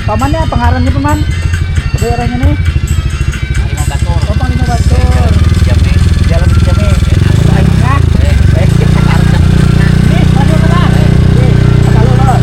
Pamannya pengarangnya paman. Daerahnya nih. Panglima Batur. Oh, Panglima Batur. Jambi. Jalan ke Jambi. Baiknya. Nih, maju ke lah. Nih, kalau lo. Oh.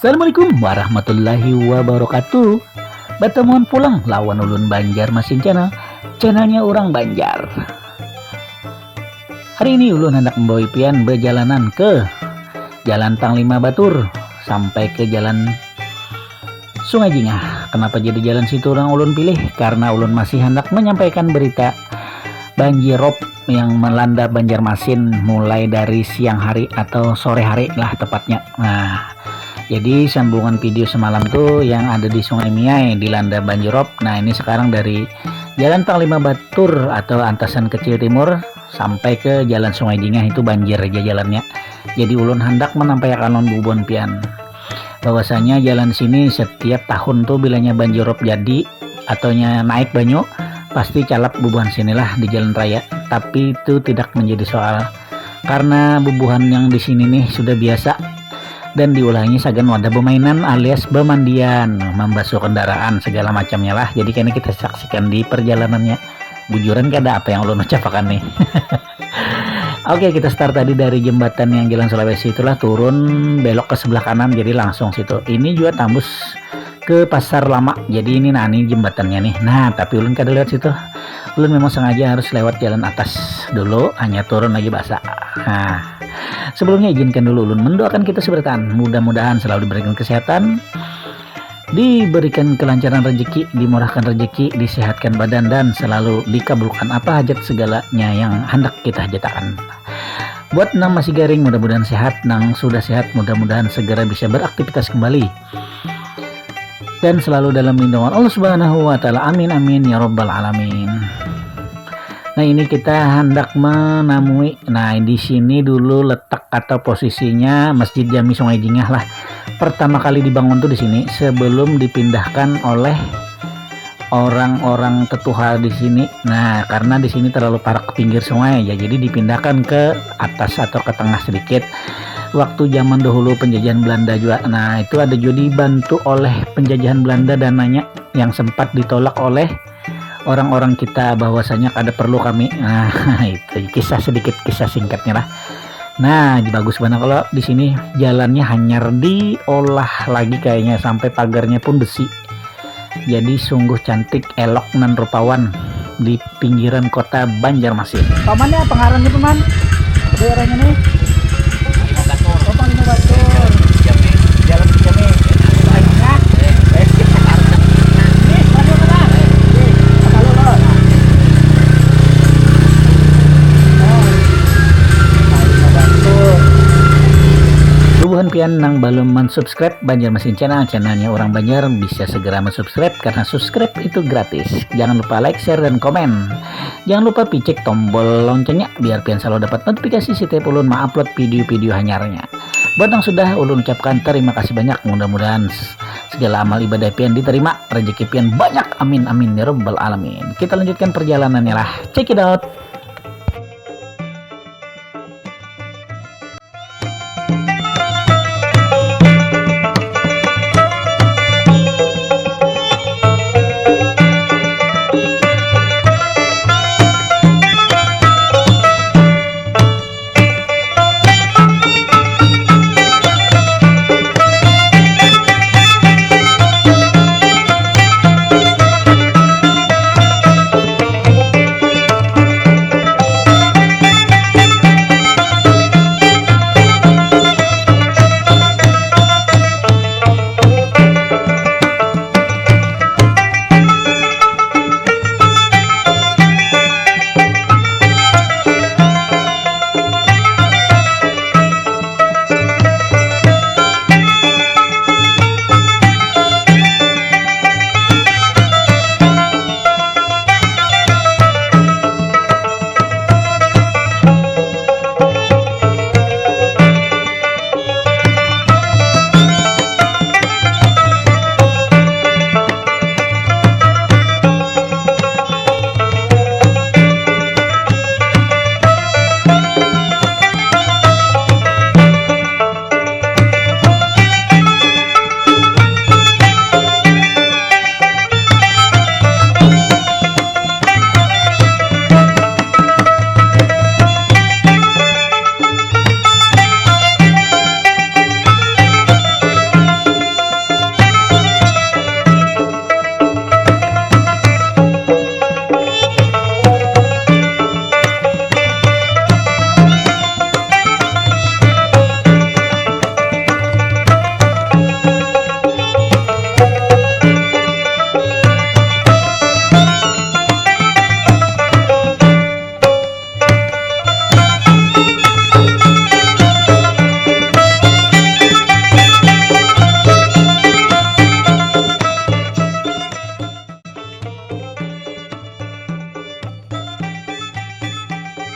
Assalamualaikum warahmatullahi wabarakatuh. Bertemuan pulang lawan ulun Banjar Masin channelnya orang Banjar. Hari ini ulun hendak membawa pian berjalanan ke Jalan Panglima Batur sampai ke Jalan Sungai Jingah. Kenapa jadi jalan situ orang ulun pilih? Karena ulun masih hendak menyampaikan berita banjirop yang melanda Banjarmasin mulai dari siang hari atau sore hari lah tepatnya. Nah, jadi sambungan video semalam tuh yang ada di Sungai Miai dilanda banjirop. Nah, ini sekarang dari Jalan Panglima Batur atau Antasan Kecil Timur sampai ke Jalan Sungai Jingah itu banjir aja jalannya. Jadi ulun hendak menampaikan non bubon pian bahwasanya jalan sini setiap tahun tuh bilanya banjirop jadi ataunya naik banyu pasti calap bubuhan sinilah di jalan raya. Tapi itu tidak menjadi soal karena bubuhan yang di sini nih sudah biasa dan diulangi sagan wadah bermainan alias bemandian, membasuh kendaraan segala macamnya lah. Jadi kayaknya kita saksikan di perjalanannya. Bujuran kada apa yang ulun ucapkan nih. Oke, kita start tadi dari jembatan yang Jalan Sulawesi itulah, turun belok ke sebelah kanan jadi langsung situ. Ini juga tembus ke Pasar Lama. Jadi ini ini jembatannya nih. Nah, tapi ulun kada lewat situ. Ulun memang sengaja harus lewat jalan atas dulu, hanya turun lagi basah. Nah, sebelumnya izinkan dulu ulun mendoakan kita seberatan. Mudah-mudahan selalu diberikan kesehatan, diberikan kelancaran rezeki, dimurahkan rezeki, disehatkan badan, dan selalu dikabulkan apa hajat segalanya yang hendak kita hajatakan. Buat nang masih garing mudah-mudahan sehat, nang sudah sehat mudah-mudahan segera bisa beraktivitas kembali dan selalu dalam lindungan Allah Subhanahu wa taala. Amin amin ya rabbal alamin. Nah, ini kita hendak menemui. Nah, di sini dulu letak atau posisinya Masjid Jami Sungai Jingah lah. Pertama kali dibangun tuh di sini sebelum dipindahkan oleh orang-orang tetuha di sini. Nah, karena di sini terlalu parah ke pinggir sungai ya, jadi dipindahkan ke atas atau ke tengah sedikit. Waktu zaman dahulu penjajahan Belanda juga. Nah, itu ada juga dibantu oleh penjajahan Belanda dananya yang sempat ditolak oleh orang-orang kita bahwasanya ada perlu kami. Nah, itu kisah sedikit, kisah singkatnya lah. Nah, bagus banget kalau di sini jalannya hanyar diolah lagi kayaknya sampai pagarnya pun besi. Jadi sungguh cantik, elok nan rupawan di pinggiran kota Banjarmasin. Pamannya pengarangnya paman. Daerahnya nih. Panglima Batur. Oh, Panglima Batur. Jambi. Jalan ke Jambi. Baiknya. Nih, pian nang belum mensubscribe Banjarmasin channelnya orang Banjar bisa segera mensubscribe karena subscribe itu gratis. Jangan lupa like, share, dan komen. Jangan lupa picek tombol loncengnya biar pian selalu dapat notifikasi setiap ulun upload video-video hanyarnya. Buat yang sudah ulun ucapkan terima kasih banyak. Mudah-mudahan segala amal ibadah pian diterima, rezeki pian banyak, amin amin ya rabbal alamin. Kita lanjutkan perjalanannya lah, check it out.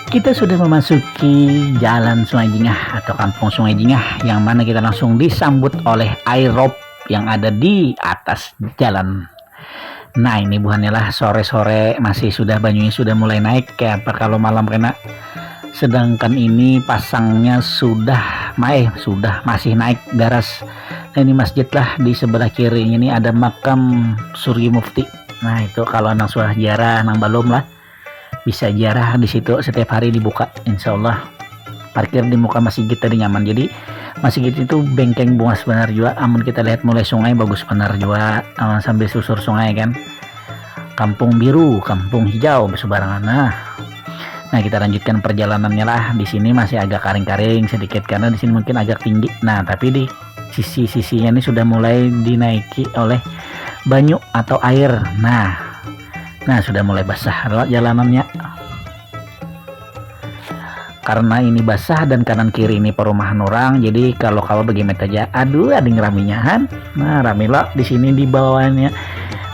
Kita sudah memasuki jalan Sungai Jingah atau kampung Sungai Jingah, yang mana kita langsung disambut oleh air rob yang ada di atas jalan. Nah ini buahnya lah, sore-sore masih sudah banyunya sudah mulai naik ya, kalau malam kena. Sedangkan ini pasangnya sudah masih naik garas. Nah, ini masjid lah, di sebelah kiri ini ada makam Surya Mufti. Nah itu kalau anak sudah jarah nang belum lah, bisa jarah di situ, setiap hari dibuka insya Allah. Parkir di muka masjid tadi nyaman, jadi masjid itu bengkeng bunga benar juga. Amun kita lihat mulai sungai bagus benar juga, sambil susur sungai kan, kampung biru, kampung hijau bersebarangan. Nah kita lanjutkan perjalanannya lah. Di sini masih agak karing-karing sedikit karena di sini mungkin agak tinggi. Nah tapi di sisi-sisinya ini sudah mulai dinaiki oleh banyu atau air. Nah sudah mulai basah jalanannya. Karena ini basah dan kanan kiri ini perumahan orang, jadi kalau bagaimana aja, aduh ada ngeraminya kan. Nah rame loh di sini di bawahnya.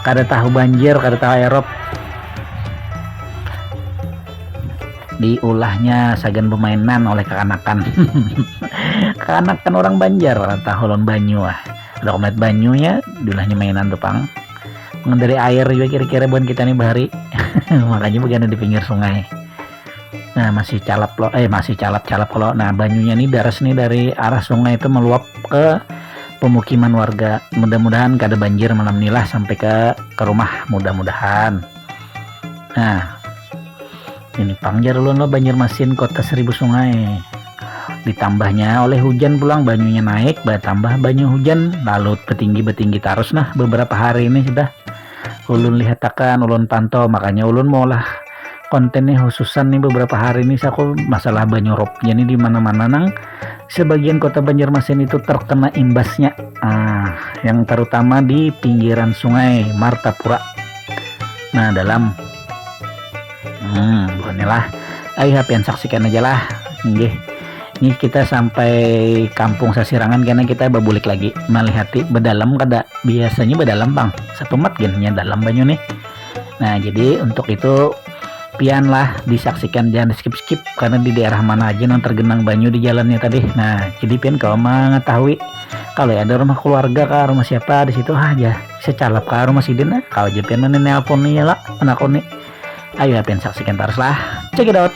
Kada tahu banjir, kada tahu aerop. Diulahnya sagan permainan oleh kekanakan. Kekanakan orang Banjar, tahu lon banyu ada komet banyunya, diulahnya mainan tuh pang. Mengendari air juga kira-kira buat kita nih bahari. Makanya begini di pinggir sungai. Nah masih calap kalau. Nah banyunya nih daras nih dari arah sungai itu meluap ke pemukiman warga. Mudah-mudahan kada banjir malam inilah sampai ke rumah, mudah-mudahan. Nah ini pangjar ulun lo Banjarmasin kota 1000 sungai. Ditambahnya oleh hujan pulang banyunya naik, tambah banyu hujan lalu betinggi terus. Nah beberapa hari ini sudah ulun lihat akan ulun pantau, makanya ulun maulah kontennya khususan nih beberapa hari ini aku masalah banyu ropnya nih di mana-mana nang sebagian kota Banjarmasin itu terkena imbasnya. Yang terutama di pinggiran sungai Martapura. Nah dalam bukannya lah ayo hapian saksikan aja lah nggih. Ini kita sampai kampung Sasirangan karena kita babulik lagi melihati bedalam kada biasanya bedalam bang satu mat gennya dalam banyu nih. Nah jadi untuk itu pian lah disaksikan, jangan di skip karena di daerah mana aja yang tergenang banyu di jalannya tadi. Nah jadi pian kalau mengetahui kalau ada rumah keluarga kah rumah siapa di situ aja secalap kah rumah sidin kalau aja pian mana nelpon nih lah menakoni. Ayo pian saksikan terus lah, check it out.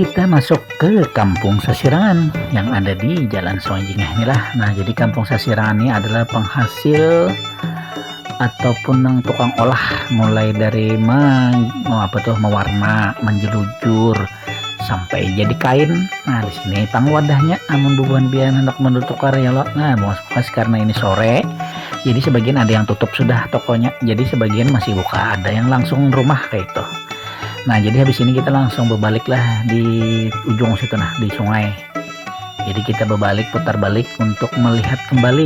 Kita masuk ke Kampung Sasirangan yang ada di Jalan Sungai Jingah inilah. Nah, jadi Kampung Sasirangan ini adalah penghasil ataupun yang tukang olah mulai dari mewarna, menjelujur sampai jadi kain. Nah, di sini tang wadahnya amun bubuhan biar hendak mendutukar ya lo. Nah, mas karena ini sore, jadi sebagian ada yang tutup sudah tokonya. Jadi sebagian masih buka, ada yang langsung rumah kayak itu. Nah, jadi habis ini kita langsung berbaliklah di ujung situ nah, di sungai. Jadi kita berbalik, putar balik untuk melihat kembali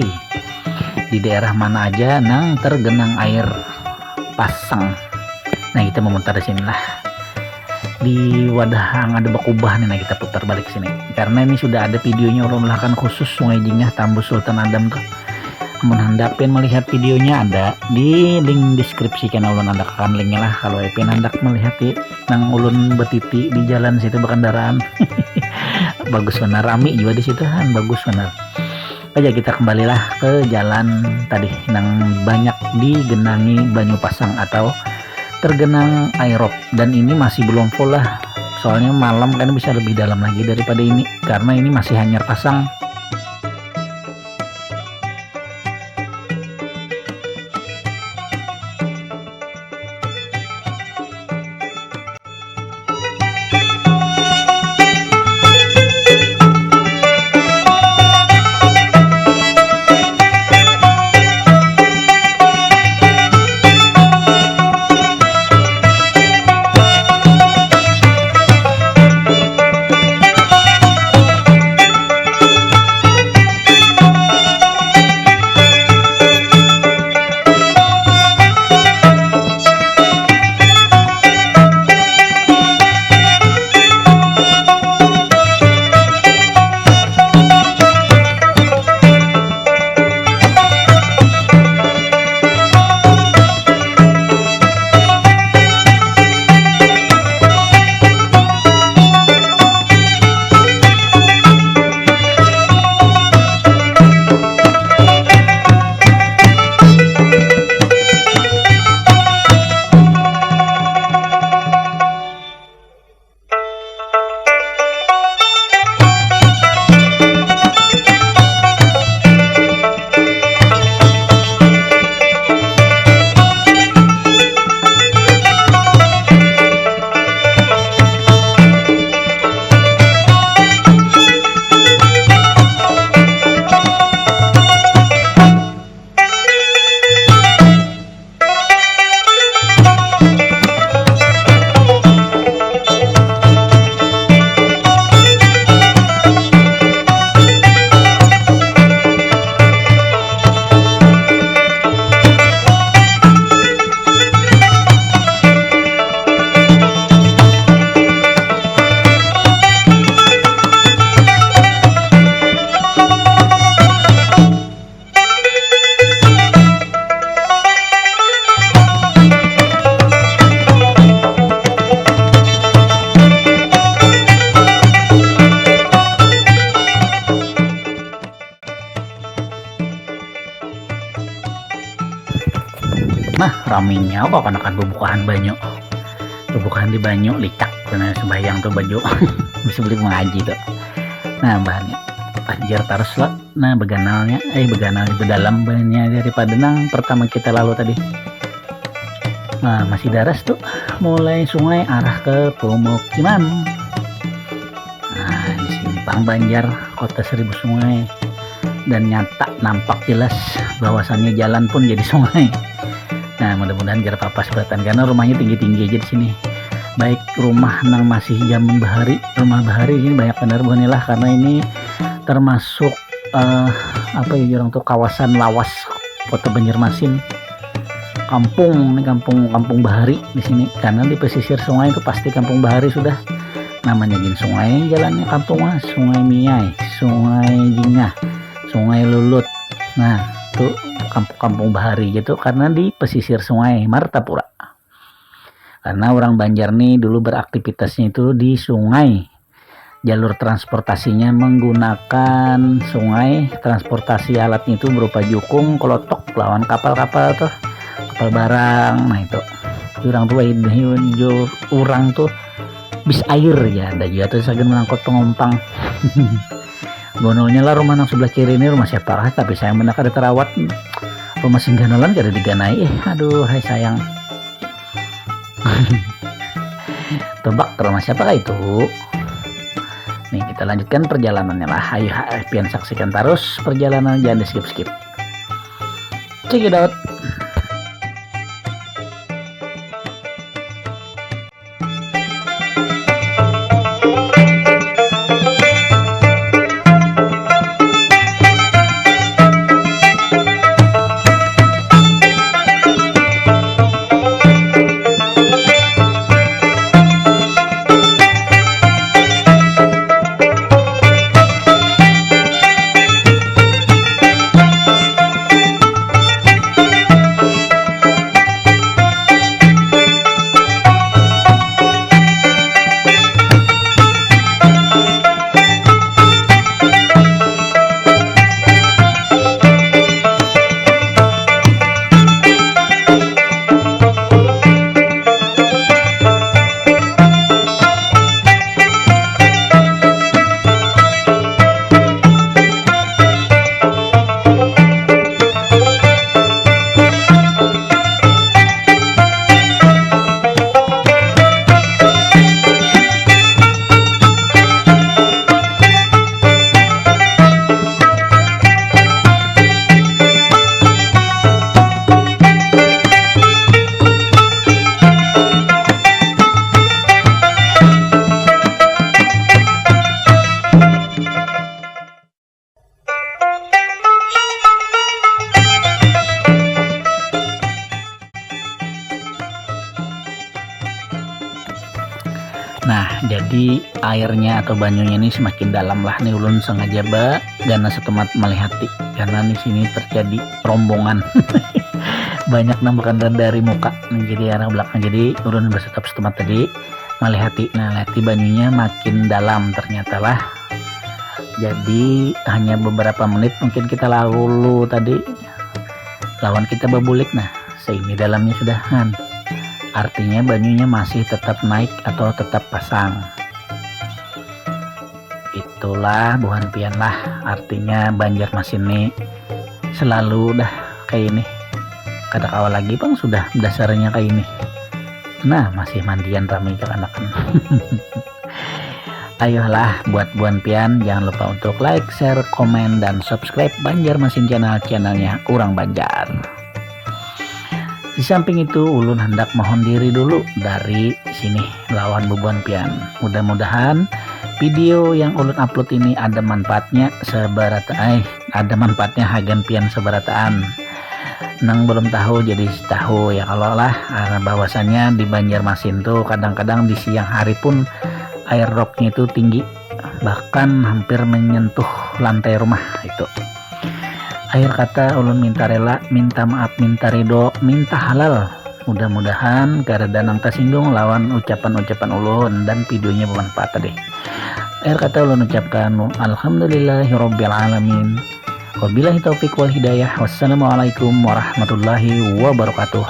di daerah mana aja nang tergenang air pasang. Nah, kita memutar di sinilah. Di wadah yang ada bakubah nih, nah kita putar balik sini. Karena ini sudah ada videonya ulun lakukan khusus Sungai Jingah Tambus Sultan Adam tuh. Namun hendak melihat videonya ada di link deskripsi, karena ulun ada kan linknya lah kalau hendak melihat nang ulun betiti di jalan situ berkendaraan. Bagus benar, rami juga di situ kan, bagus benar. Aja kita kembalilah ke jalan tadi nang banyak digenangi banyu pasang atau tergenang airop, dan ini masih belum full lah, soalnya malam kan bisa lebih dalam lagi daripada ini karena ini masih hanyar pasang. raminya kok kan bubukahan banyu. Bubukahan di banyu licak karena sembahyang tuh baju bisa beli mengaji tuh. Nah bahannya banjir terus lah. Nah beganalnya beganal itu dalam banyak daripada nang pertama kita lalu tadi. Nah masih daras tuh mulai sungai arah ke pemukiman. Nah di simpang Banjar kota 1000 sungai dan nyata nampak jelas bahwasannya jalan pun jadi sungai. Nah mudah-mudahan jar papas beratan karena rumahnya tinggi-tinggi aja di sini. Baik rumah nang masih zaman bahari, rumah bahari ini banyak benar bukanlah karena ini termasuk orang tuh kawasan lawas kota Banjarmasin. Kampung bahari di sini karena di pesisir sungai itu pasti kampung bahari sudah namanya gin sungai jalannya kampung sungai Miai, sungai Jingah, sungai Lulut. Nah itu kampung bahari gitu karena di pesisir sungai Martapura karena orang Banjar nih dulu beraktivitasnya itu di sungai. Jalur transportasinya menggunakan sungai, transportasi alatnya itu berupa jukung, kelotok, lawan kapal-kapal tuh, kapal barang. Nah itu orang tua orang tuh bis air ya, ada juga tuh saja mengangkut penumpang. Gononya lah rumah yang sebelah kiri ini rumah siapa lah, tapi sayang benar kada terawat. Rumah singganolan kada diganai, aduh hai sayang. Tebak rumah siapa kah itu? Nih kita lanjutkan perjalanannya lah. Ayo pian saksikan terus perjalanan, jangan di skip. Check it out. Nah jadi airnya atau banyunya ini semakin dalam lah nih ulun sengaja karena setemat melihati karena di sini terjadi rombongan banyak nambakan dari muka jadi arah belakang, jadi ulun bersetap setemat tadi melihati. Nah lihat banyunya makin dalam ternyata lah, jadi hanya beberapa menit mungkin kita lalu tadi lawan kita babulik. Nah seini dalamnya sudahan, artinya banyunya masih tetap naik atau tetap pasang. Itulah buhan pian lah, artinya Banjarmasin nih selalu dah kayak ini. Kada kawal lagi bang sudah dasarnya kayak ini. Nah masih mandian ramai kekanakan. Ayolah buat buan pian jangan lupa untuk like, share, komen, dan subscribe Banjarmasin channelnya Urang Banjar. Di samping itu ulun hendak mohon diri dulu dari sini lawan bubuan pian. Mudah-mudahan video yang ulun upload ini ada manfaatnya ada manfaatnya hagan pian seberataan. Nang belum tahu jadi tahu ya kalau lah bahwasannya di Banjarmasin tuh kadang-kadang di siang hari pun air roknya itu tinggi bahkan hampir menyentuh lantai rumah itu. Akhir kata ulun minta rela, minta maaf, minta ridho, minta halal. Mudah-mudahan kareda nang tersinggung lawan ucapan-ucapan ulun dan videonya bermanfaat tadi. Akhir kata ulun ucapkan alhamdulillahirabbil alamin. Wabillahi taufik wal hidayah. Wassalamualaikum warahmatullahi wabarakatuh.